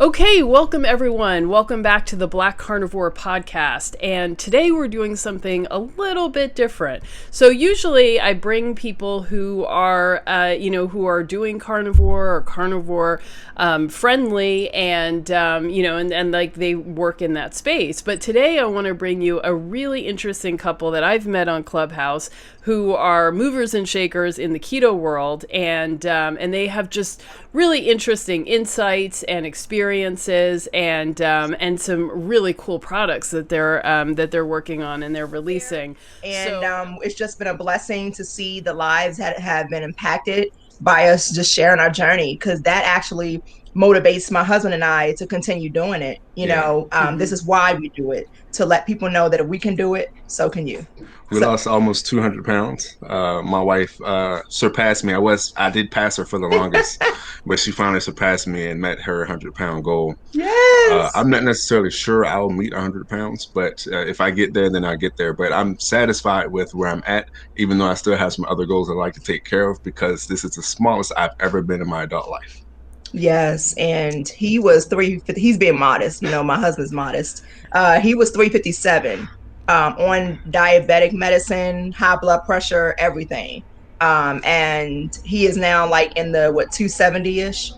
Okay, welcome everyone. Welcome back to the Black Carnivore podcast. And today we're doing something a little bit different. So usually I bring people who are, who are doing carnivore or carnivore friendly, and like they work in that space. But today I want to bring you a really interesting couple that I've met on Clubhouse who are movers and shakers in the keto world, and they have just really interesting insights and experiences, and some really cool products that they're working on and they're releasing. And it's just been a blessing to see the lives that have been impacted by us just sharing our journey, because that actually motivates my husband and I to continue doing it. This is why we do it, to let people know that if we can do it, so can you. We lost almost 200 pounds. My wife surpassed me. I did pass her for the longest, but she finally surpassed me and met her 100-pound goal. Yes. I'm not necessarily sure I'll meet 100 pounds, but if I get there, then I get there. But I'm satisfied with where I'm at, even though I still have some other goals I'd like to take care of, because this is the smallest I've ever been in my adult life. Yes, and he was 350. He's being modest. My husband's modest. He was 357 on diabetic medicine, high blood pressure, everything. And he is now like in the 270-ish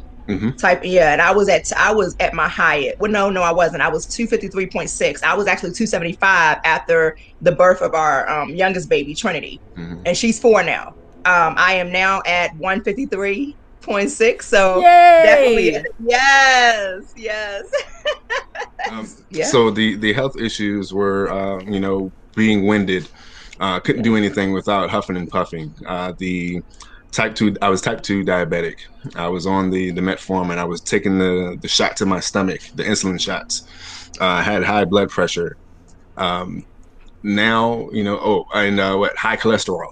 type. Yeah, and I was at my highest. Well, no, I wasn't. I was 253.6. I was actually 275 after the birth of our youngest baby, Trinity, and she's 4 now. I am now at 153.6. So Yay! definitely, yes. Yeah. So the health issues were, being winded. Couldn't do anything without huffing and puffing. I was type 2 diabetic. I was on the metformin. I was taking the shot to my stomach, the insulin shots. I had high blood pressure. Now, high cholesterol.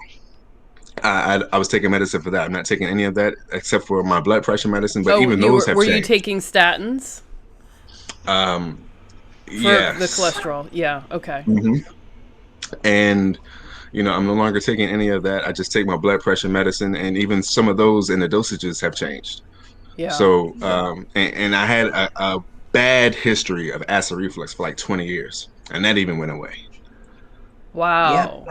I was taking medicine for that. I'm not taking any of that except for my blood pressure medicine, but even those have changed. Were you taking statins? Yes. The cholesterol. Yeah. Okay. And I'm no longer taking any of that. I just take my blood pressure medicine, and even some of those in the dosages have changed. Yeah. So, and I had a bad history of acid reflux for like 20 years, and that even went away. Wow.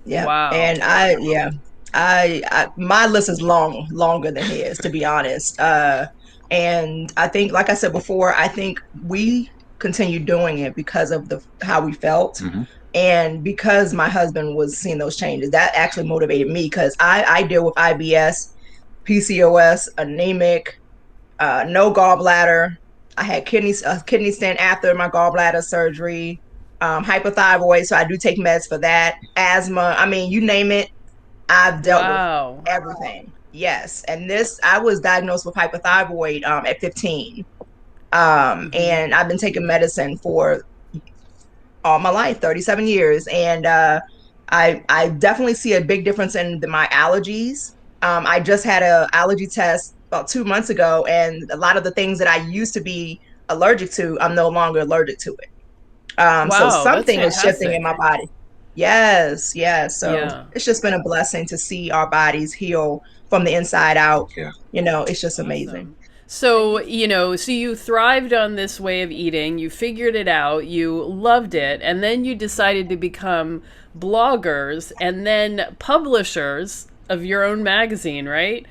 Yeah. Wow. And I my list is longer than his, to be honest. And I think, like I said before, I think we continued doing it because of how we felt. And because my husband was seeing those changes, that actually motivated me, because I deal with IBS, PCOS, anemic, no gallbladder. I had kidney stent after my gallbladder surgery, hypothyroid, so I do take meds for that, asthma. I mean, you name it, I've dealt with everything. Yes, and I was diagnosed with hypothyroid at 15, and I've been taking medicine for all my life, 37 years, and I definitely see a big difference in my allergies. I just had an allergy test about 2 months ago, and a lot of the things that I used to be allergic to, I'm no longer allergic to it. So something is shifting in my body. Yes. So it's just been a blessing to see our bodies heal from the inside out. Yeah. It's just amazing. So, so you thrived on this way of eating, you figured it out, you loved it, and then you decided to become bloggers and then publishers of your own magazine, right?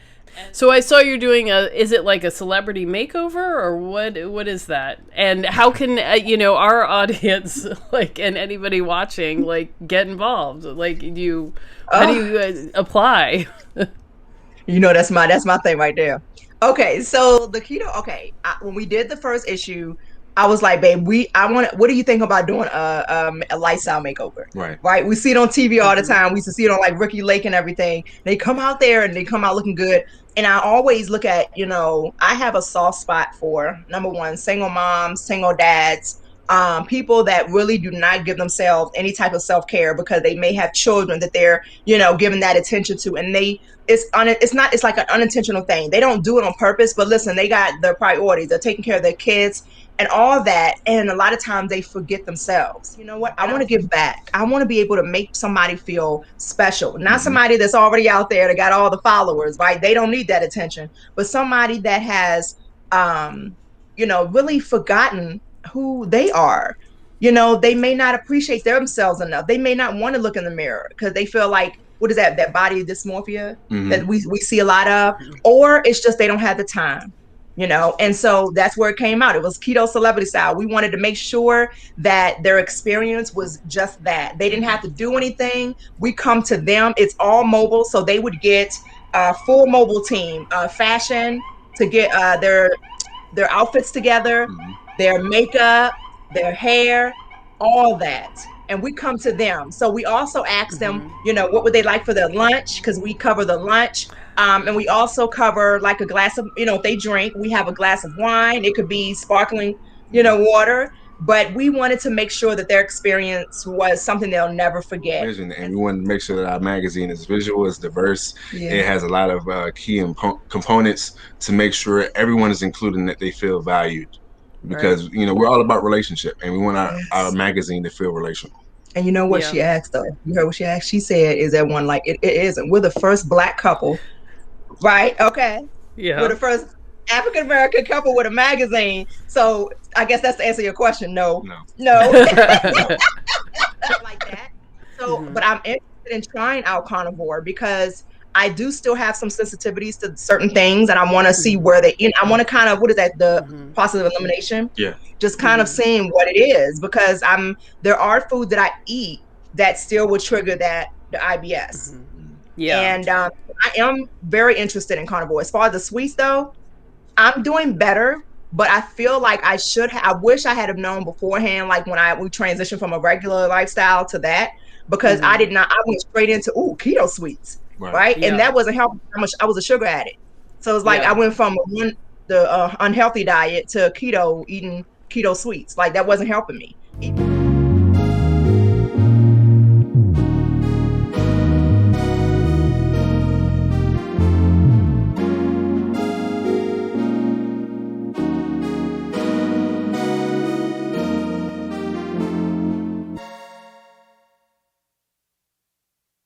So I saw you're doing is it like a celebrity makeover, or what is that? And how can, our audience, and anybody watching, get involved? How do you apply? That's my thing right there. Okay, so the keto. Okay, when we did the first issue, I was like, babe, what do you think about doing a lifestyle makeover? Right. We see it on TV all the time. We used to see it on like Ricky Lake and everything. They come out there and they come out looking good. And I always look at, I have a soft spot for, number one, single moms, single dads, people that really do not give themselves any type of self-care because they may have children that they're, giving that attention to. And it's like an unintentional thing. They don't do it on purpose, but listen, they got their priorities. They're taking care of their kids and all that. And a lot of times they forget themselves. You know what? I want to give back. I want to be able to make somebody feel special, not somebody that's already out there that got all the followers, right? They don't need that attention, but somebody that has really forgotten who they are. They may not appreciate themselves enough. They may not want to look in the mirror because they feel like, what is that body dysmorphia that we see a lot of, or it's just they don't have the time. And so that's where it came out. It was Keto Celebrity Style. We wanted to make sure that their experience was just that. They didn't have to do anything. We come to them. It's all mobile. So they would get a full mobile team, fashion to get their outfits together, their makeup, their hair, all that. And we come to them. So we also ask them, what would they like for their lunch? Because we cover the lunch. And we also cover like a glass of, if they drink, we have a glass of wine. It could be sparkling, water. But we wanted to make sure that their experience was something they'll never forget. Vision, and we want to make sure that our magazine is visual, is diverse. It has a lot of key components to make sure everyone is included and that they feel valued. Because we're all about relationship, and we want our magazine to feel relational. And you know what she asked, though? You heard what she asked? She said, is that one like it isn't? We're the first Black couple, right? Okay. Yeah. We're the first African American couple with a magazine. So I guess that's to answer your question. No. Not like that. So, but I'm interested in trying out Carnivore because I do still have some sensitivities to certain things, and I want to see where they. I want to kind of, what is that? The process of elimination. Yeah. Just kind of seeing what it is, because there are foods that I eat that still would trigger the IBS. Yeah. And I am very interested in Carnivore. As far as the sweets, though, I'm doing better, but I feel like I wish I had have known beforehand, like when we transitioned from a regular lifestyle to that, because I went straight into keto sweets. Right. Yeah. And that wasn't helping how much I was a sugar addict. So it's like I went from the unhealthy diet to keto, eating keto sweets. Like that wasn't helping me.